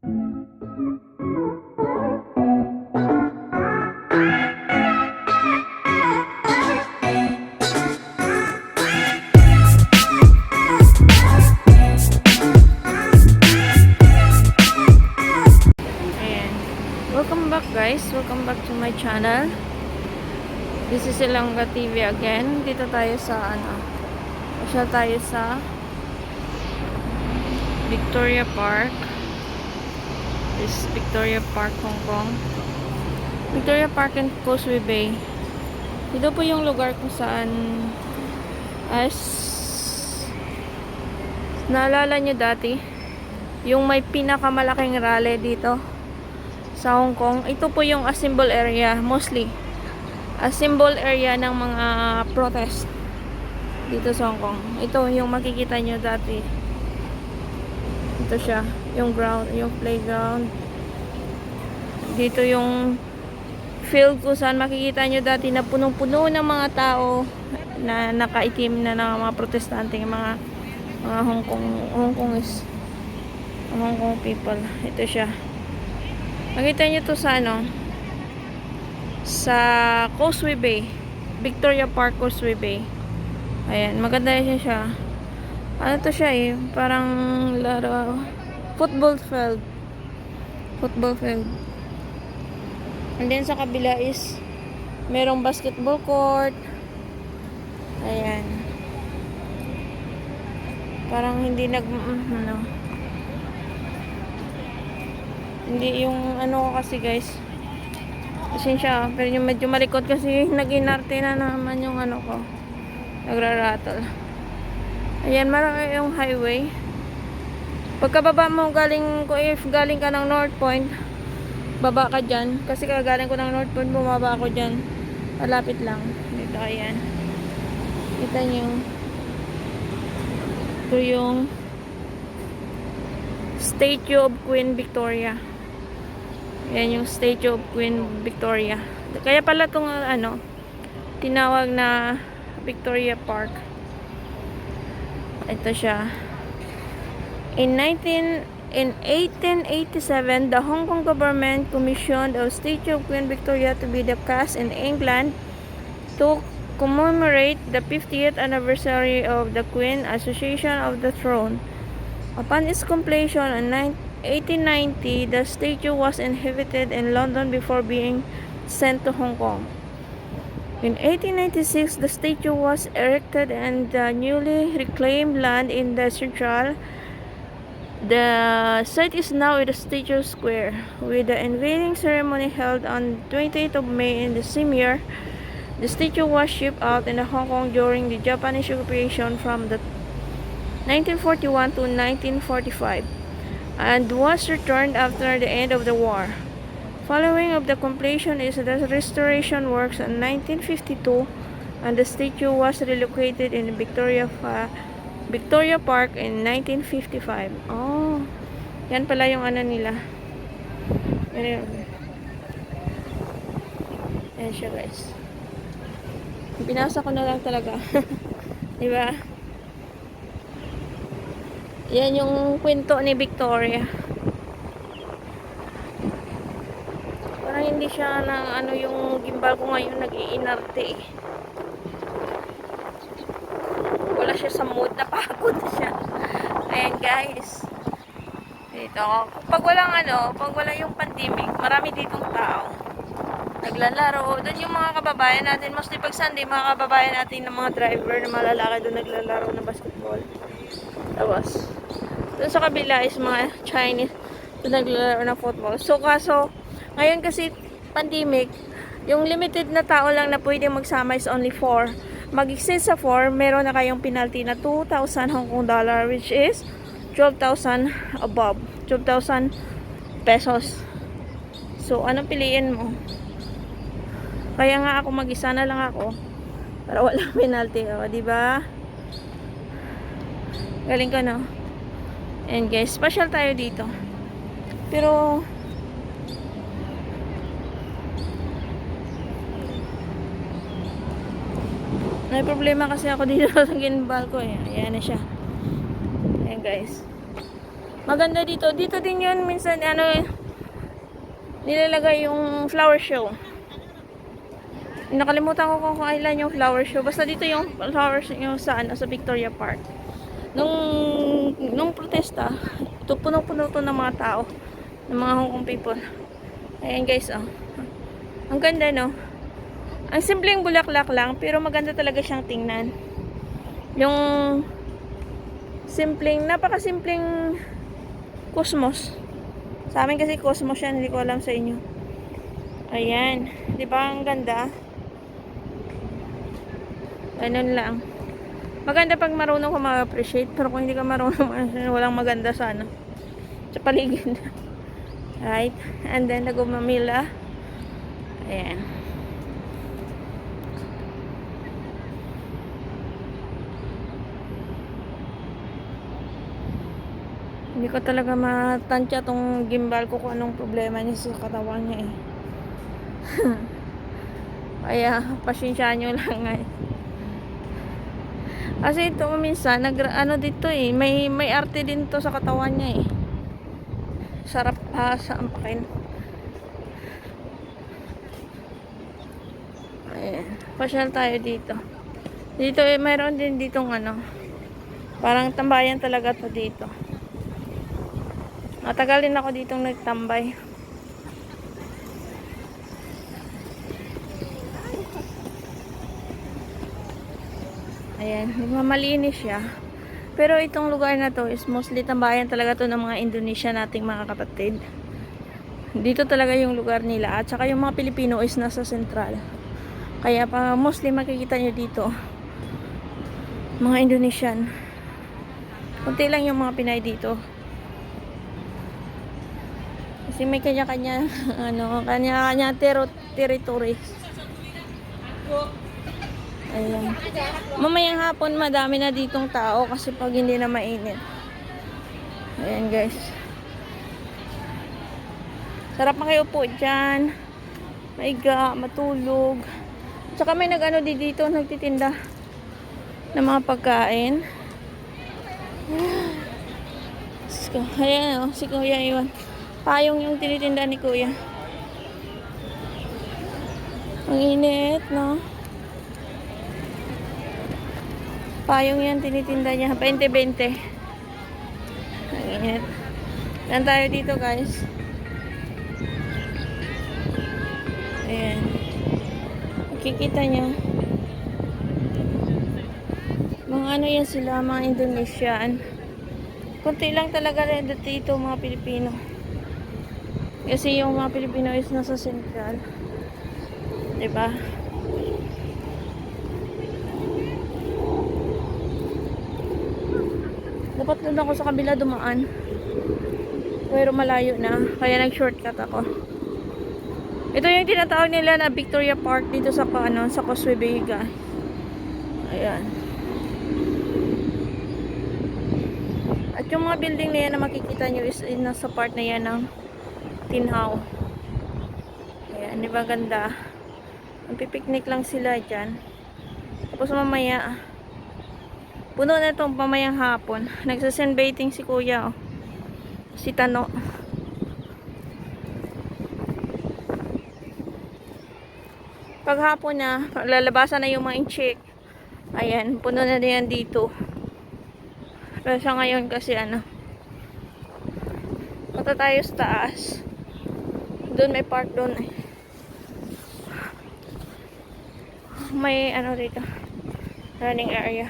Welcome back guys, welcome back to my channel. This is Ilongga TV again. Dito tayo sa Pasyal tayo sa Victoria Park. This is Victoria Park, Hong Kong. Victoria Park and Causeway Bay. Dito po yung lugar kung saan naalala nyo dati yung may pinakamalaking rally dito sa Hong Kong. Ito po yung a symbol area, mostly a symbol area ng mga protest dito sa Hong Kong. Ito yung makikita nyo dati. Ito siya, yung ground, yung playground. Dito yung field kung saan makikita nyo dati na punong-puno ng mga tao na nakaitim na ng mga protestante, mga Hong Kongese, Hong Kong people. Ito siya. Makita nyo to sa sa Causeway Bay, Victoria Park, Causeway Bay. Ayan, maganda siya. Ano to siya parang football field. And then sa kabila is merong basketball court. Ayan. Parang hindi hindi yung kasi guys, pasensya pero yung medyo malikot kasi nag-inarte na naman yung ko, nagra-rattle. Ayan, marami yung highway. Pagkababa mo if galing ka ng North Point, baba ka dyan, kasi kagaling ko ng North Point, bumaba ako dyan, malapit lang dito. Ayan, kita nyo ito yung Statue of Queen Victoria. Yan yung Statue of Queen Victoria. Kaya pala itong tinawag na Victoria Park. Ito siya. In 1887, the Hong Kong government commissioned a Statue of Queen Victoria to be cast in England to commemorate the 50th anniversary of the Queen Association of the Throne. Upon its completion in 1890, the statue was inhabited in London before being sent to Hong Kong. In 1896, the statue was erected on the newly reclaimed land in the Central. The site is now in the Statue Square, with the unveiling ceremony held on 28th of May in the same year. The statue was shipped out in Hong Kong during the Japanese occupation from the 1941 to 1945 and was returned after the end of the war. Following of the completion is the restoration works in 1952, and the statue was relocated in Victoria Park in 1955. Oh, yan pala yung nila. Yan siya guys. Binasa ko na lang talaga. Diba? Yan yung kwento ni Victoria. Parang hindi siya yung gimbal ko ngayon nag-iinarte Wala siya sa mood, napagod siya. Ayan guys. Dito. Pag wala yung pandemic, marami ditong tao. Naglalaro. Doon yung mga kababayan natin, mostly pag Sunday, mga kababayan natin ng mga driver na malalaki doon naglalaro ng basketball. Tapos doon sa kabila is mga Chinese doon naglalaro ng football. So kaso ngayon kasi pandemic, yung limited na tao lang na pwede magsama is only 4. Mag-exceed sa 4, meron na kayong penalty na 2,000 Hong Kong dollar, which is 12,000 above, 12,000 pesos. So anong piliin mo? Kaya nga ako mag-isa na lang ako para walang penalty, di ba? Galing ka, no? And guys, special tayo dito. Pero may problema kasi ako dito sa gimbal ko. Ayan na siya. Ayan guys. Maganda dito. Dito din yun minsan ano nilalagay yung flower show. Nakalimutan ko kung kailan yung flower show. Basta dito yung flower show yung sa ano sa Victoria Park. Nung protesta, ito puno-puno to ng mga tao, ng mga Hong Kong people. Ayan guys, oh. Ang ganda, no? Ang simpleng bulaklak lang, pero maganda talaga siyang tingnan. Yung napakasimpleng cosmos. Sa amin kasi cosmos yan, hindi ko alam sa inyo. Ayan, di ba ang ganda? Ganun lang. Maganda pag marunong ka ma-appreciate, pero kung hindi ka marunong, walang maganda sana sa paligid. Right? And then, nagumamila. Ayan. Hindi ko talaga matansya tong gimbal ko kung anong problema niya sa katawan niya eh. Kaya, pasyensyahan nyo lang guys. Kasi ito minsan, ano dito eh, may arte din to sa katawan niya eh. Sarap sa ampakin. Ayan. Pasyal tayo dito. Dito eh, mayroon din ditong ano. Parang tambayan talaga to dito. Matagal din ako ditong nagtambay. Ayan. Malinis siya. Pero itong lugar na to is mostly tambayan talaga to ng mga Indonesia nating mga kapatid. Dito talaga yung lugar nila. At saka yung mga Pilipino is nasa sentral. Kaya pa mostly makikita nyo dito mga Indonesian. Kunti lang yung mga Pinay dito. Kasi may kanya-kanya ano, kanya-kanya territory. Ayan. Mamayang hapon madami na ditong tao kasi pag hindi na mainit. Ayan guys. Sarap makiupo dyan. Maiga, matulog. Tsaka may nag-ano dito, nagtitinda ng mga pagkain. Ayan o, si Kuya Iwan. Payong yung tinitinda ni Kuya. Ang init, no? Payong yan tinitinda niya. 20-20. Ang init. Yan tayo dito guys. Ayan. Makikita nyo. Mga ano yan sila, mga Indonesian. Kunti lang talaga rin dito mga Pilipino. Kasi yung mga Pilipino is nasa sentral. Diba? Dapat doon ako sa kabila dumaan. Pero malayo na. Kaya nag-shortcut ako. Ito yung tinatawag nila na Victoria Park dito sa sa Causeway Bay. Ayan. At yung mga building na yan na makikita nyo is nasa part na yan ng Tinhao. Ayan, di ba ganda? Magpipiknik lang sila dyan. Tapos mamaya, puno na itong pamayang hapon. Nagsasunbathing si Kuya, oh. Si Tano. Paghapon na, lalabasan na yung mga inchik. Ayan, puno na yan dito. Pero sa ngayon kasi ano, punta tayo sa taas. Doon may park doon eh. May ano dito, running area.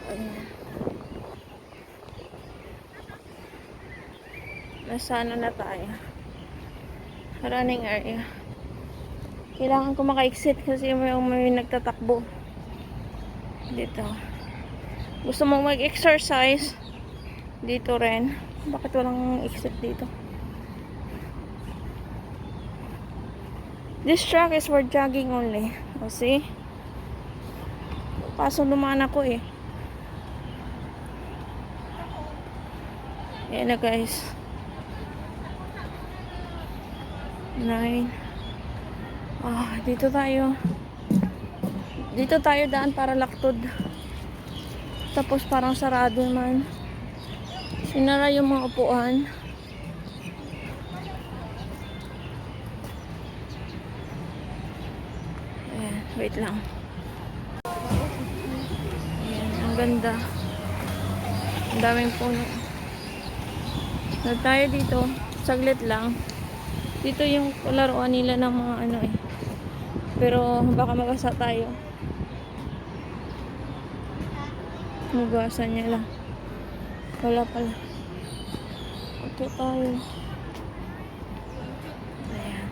Ayan. Nasa ano na tayo, running area. Kailangan ko maka-exit kasi may nagtatakbo dito. Gusto mong mag-exercise dito rin. Bakit walang exit dito? This track is for jogging only. O see? Paso lumaan ako eh. Ayan na guys. 9. Dito tayo. Dito tayo daan para laktod. Tapos parang sarado naman. Sinara yung mga upuan. Ayan, wait lang. Ayan, ang ganda. Ang daming puno. Nag tayo dito, saglit lang. Dito yung laruan nila ng mga ano eh. Pero baka magasa tayo. Mugasan niya lang. Wala pala. Okay tayo. Ayan.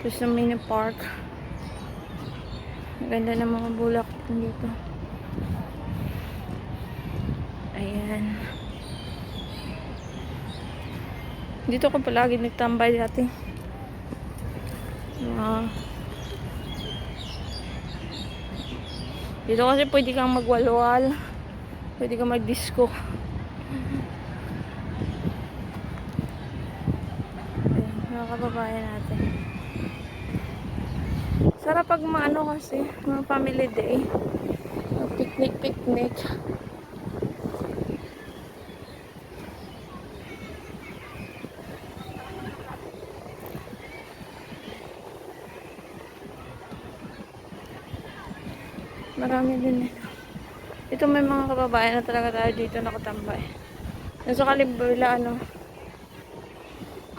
Ito sa mini park. Ang ganda ng mga bulak dito. Ayan. Dito ko palagi nagtambay dati. Dito kasi pwede kang magwalwal. Pwede kang mag-disco. Ayan, mga kababayan natin. Sarap pag maano kasi, mga family day. Picnic. Marami din ito. Ito may mga kababayan na talaga tayo dito nakatambay. Nasa kalibula, ano.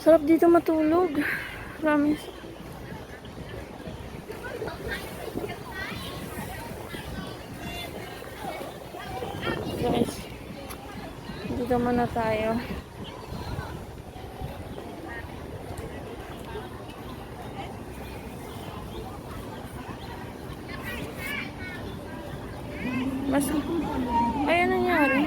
Sarap dito matulog. Promise. Guys, dito muna tayo. Mas, ay, ano nangyari?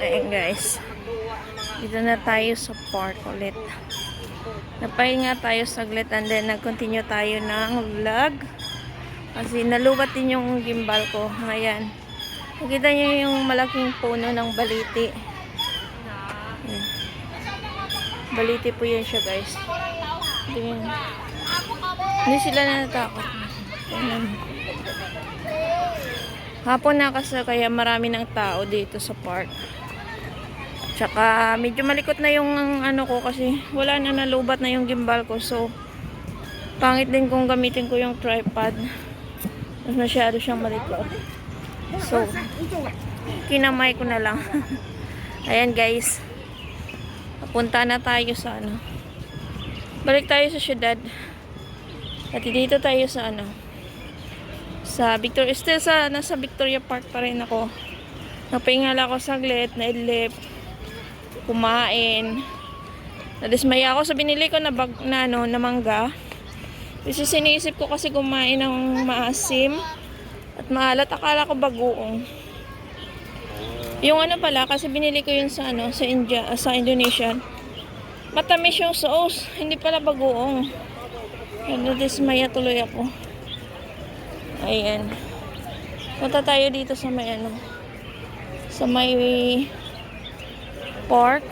Ayan guys, dito na tayo sa park ulit. Napahinga tayo saglit and then nag-continue tayo ng vlog kasi nalubat din yung gimbal ko. Ayan, nakita nyo yung malaking puno ng baliti. Ayan. Baliti po yun siya guys. Ayan. Hindi sila natakot. Ayan. Hapon na kasi kaya marami ng tao dito sa park. Tsaka medyo malikot na yung ano ko kasi wala na, nalubat na yung gimbal ko. So pangit din kung gamitin ko yung tripod. Mas masyado siyang malikot. So kinamay ko na lang. Ayan guys. Papunta na tayo sa ano. Balik tayo sa syudad. At dito tayo sa ano. Sa Victoria. Still nasa Victoria Park pa rin ako. Napahingal ako saglit. Naidlip. Kumain. Nadismaya ako sa binili ko na mangga. Kasi sinisip ko kasi kumain ng maasim at maalat. Akala ko bagoong. Yung ano pala, kasi binili ko yun sa ano, sa Indonesia. Matamis yung sauce, hindi pala bagoong. Nadismaya tuloy ako. Ayan. Punta tayo dito sa may ano, sa may park.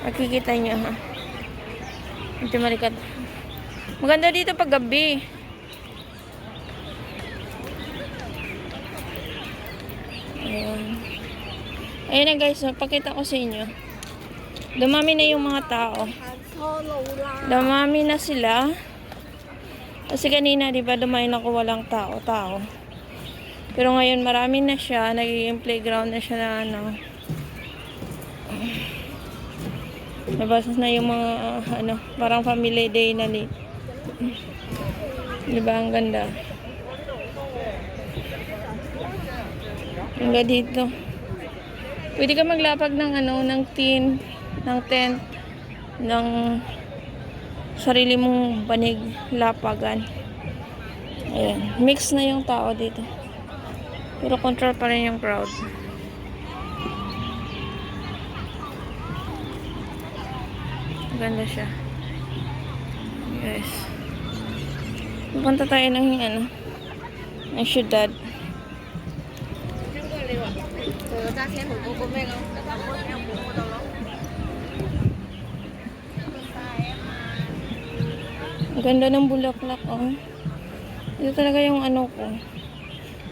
Makikita nyo ha. Ito malikat. Maganda dito pag gabi. Ayan. Ayan na guys, pakita ko sa inyo. Dumami na yung mga tao. Dumami na sila. Kasi kanina, di ba, dumain ako walang tao. Pero ngayon, marami na siya. Nagiging playground na siya na ano. Nabasas na yung mga, parang family day na ni. Di ba, ang ganda. Hanggang dito. Pwede ka maglapag ng ng tent, ng sarili mong banig lapagan. Ayan. Mix na yung tao dito. Pero control pa rin yung crowd. Ganda siya. Yes. Pupunta tayo ng ng syudad. Ang ganda ng bulaklak, oh. Ito talaga yung ko.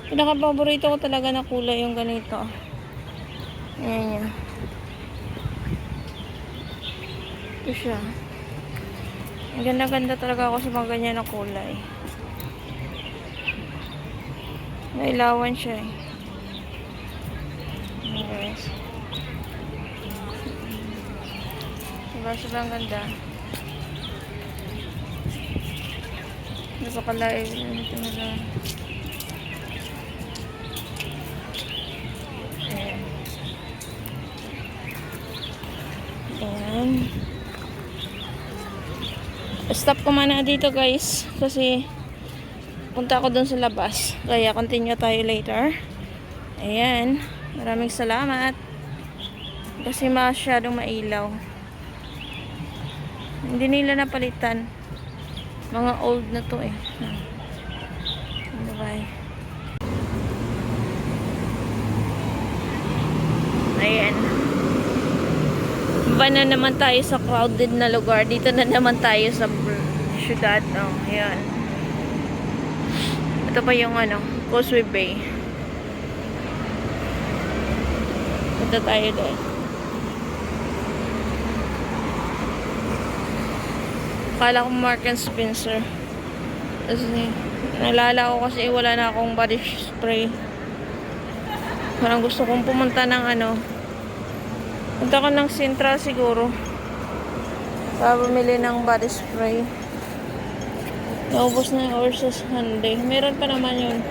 Pinaka-paborito ko talaga na kulay yung ganito. Ayan. Ito siya. Ang ganda-ganda talaga ako sa mga ganyan na kulay. Nailawan siya eh. Guys. Sobrang ganda. Napakalayo nito na lang. Ayan. Stop ko muna dito guys. Kasi punta ako dun sa labas. Kaya continue tayo later. Ayan. Maraming salamat. Kasi masyadong mailaw. Hindi nila napalitan. Mga old na to eh. Bye. Ayan. Iba na naman tayo sa crowded na lugar. Dito na naman tayo sa syudad. Oh, ayan. Ito pa yung Causeway Bay. Punta tayo doon. Akala ko Mark and Spencer. Kasi nalala ko kasi wala na akong body spray. Parang gusto kong pumunta ng punta ko ng Central siguro. Para bumili ng body spray. Naubos na yung Ursus Sunday. Meron pa naman yun.